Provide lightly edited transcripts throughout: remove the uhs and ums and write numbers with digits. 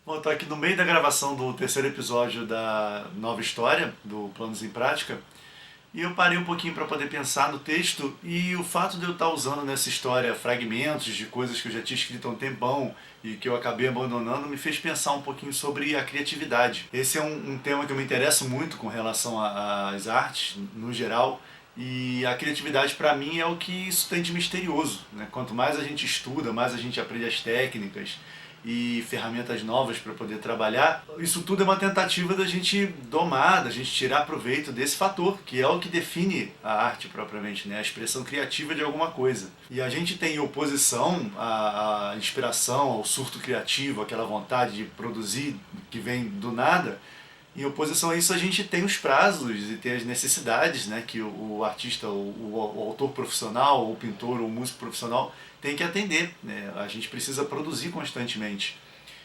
Bom, eu tô aqui no meio da gravação do terceiro episódio da nova história, do Planos em Prática, e eu parei um pouquinho para poder pensar no texto e o fato de eu estar usando nessa história fragmentos de coisas que eu já tinha escrito há um tempão e que eu acabei abandonando me fez pensar um pouquinho sobre a criatividade. Esse é um tema que eu me interesso muito com relação às artes no geral. E a criatividade para mim é o que isso tem de misterioso, né? Quanto mais a gente estuda, mais a gente aprende as técnicas e ferramentas novas para poder trabalhar, isso tudo é uma tentativa da gente domar, da gente tirar proveito desse fator, que é o que define a arte propriamente, né? A expressão criativa de alguma coisa. E a gente tem oposição à inspiração, ao surto criativo, aquela vontade de produzir que vem do nada. Em oposição a isso, a gente tem os prazos e tem as necessidades, né, que o artista, o autor profissional, o pintor, o músico profissional tem que atender, né? A gente precisa produzir constantemente.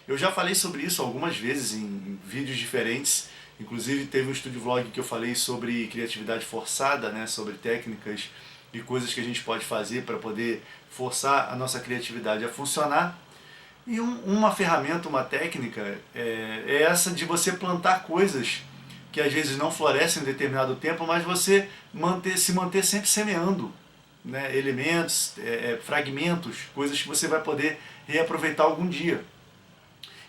Eu já falei sobre isso algumas vezes em vídeos diferentes, inclusive teve um estúdio vlog que eu falei sobre criatividade forçada, né, sobre técnicas e coisas que a gente pode fazer para poder forçar a nossa criatividade a funcionar. E uma ferramenta, uma técnica é essa de você plantar coisas que às vezes não florescem em determinado tempo, mas você se manter sempre semeando, né, elementos, fragmentos, coisas que você vai poder reaproveitar algum dia.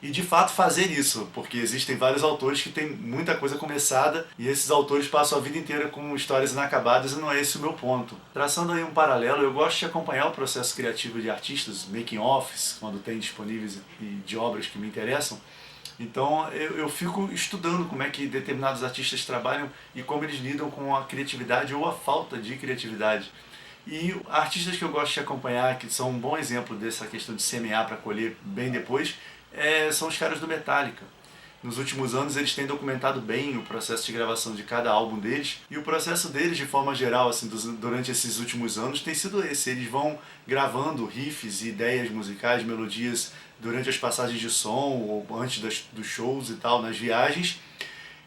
E de fato fazer isso, porque existem vários autores que têm muita coisa começada e esses autores passam a vida inteira com histórias inacabadas e não é esse o meu ponto. Traçando aí um paralelo, eu gosto de acompanhar o processo criativo de artistas, making-offs, quando tem disponíveis e de obras que me interessam. Então eu fico estudando como é que determinados artistas trabalham e como eles lidam com a criatividade ou a falta de criatividade. E artistas que eu gosto de acompanhar, que são um bom exemplo dessa questão de semear para colher bem depois, são os caras do Metallica. Nos últimos anos eles têm documentado bem o processo de gravação de cada álbum deles, e o processo deles de forma geral, assim, durante esses últimos anos tem sido esse. Eles vão gravando riffs e ideias musicais, melodias durante as passagens de som ou antes dos shows e tal, nas viagens,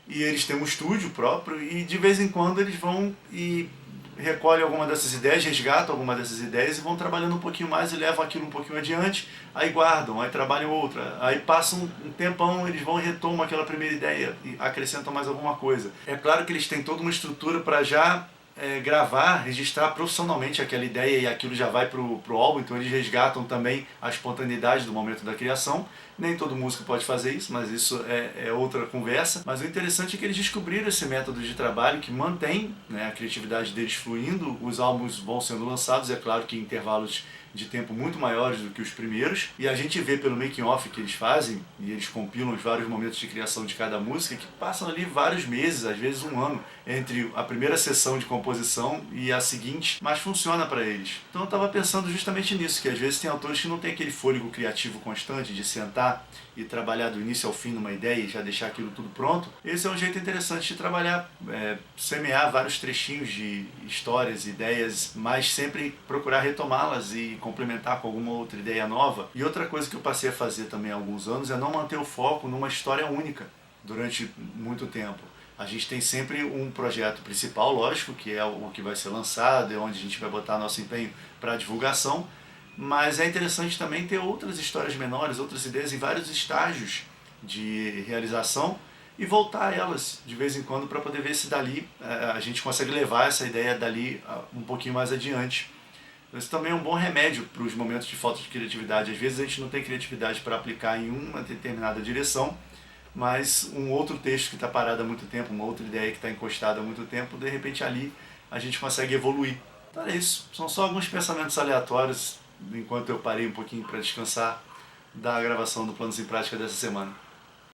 e eles têm um estúdio próprio e de vez em quando eles vão e recolhem alguma dessas ideias, resgatam alguma dessas ideias e vão trabalhando um pouquinho mais e levam aquilo um pouquinho adiante, aí guardam, aí trabalham outra, aí passam um tempão, eles vão e retomam aquela primeira ideia e acrescentam mais alguma coisa. É claro que eles têm toda uma estrutura para já gravar, registrar profissionalmente aquela ideia e aquilo já vai pro álbum, então eles resgatam também a espontaneidade do momento da criação. Nem todo músico pode fazer isso, mas isso é outra conversa. Mas o interessante é que eles descobriram esse método de trabalho que mantém, né, a criatividade deles fluindo, os álbuns vão sendo lançados, é claro que em intervalos de tempo muito maiores do que os primeiros, e a gente vê pelo making-off que eles fazem, e eles compilam os vários momentos de criação de cada música, que passam ali vários meses, às vezes um ano, entre a primeira sessão de composição e a seguinte, mas funciona para eles. Então eu estava pensando justamente nisso, que às vezes tem autores que não têm aquele fôlego criativo constante de sentar e trabalhar do início ao fim numa ideia e já deixar aquilo tudo pronto. Esse é um jeito interessante de trabalhar, semear vários trechinhos de histórias, ideias, mas sempre procurar retomá-las e complementar com alguma outra ideia nova. E outra coisa que eu passei a fazer também há alguns anos é não manter o foco numa história única durante muito tempo. A gente tem sempre um projeto principal, lógico, que é o que vai ser lançado, é onde a gente vai botar nosso empenho para a divulgação, mas é interessante também ter outras histórias menores, outras ideias em vários estágios de realização e voltar a elas de vez em quando para poder ver se dali a gente consegue levar essa ideia dali um pouquinho mais adiante. Isso também é um bom remédio para os momentos de falta de criatividade. Às vezes a gente não tem criatividade para aplicar em uma determinada direção, mas um outro texto que está parado há muito tempo, uma outra ideia que está encostada há muito tempo, de repente ali a gente consegue evoluir. Então é isso, são só alguns pensamentos aleatórios enquanto eu parei um pouquinho para descansar da gravação do Planos em Prática dessa semana.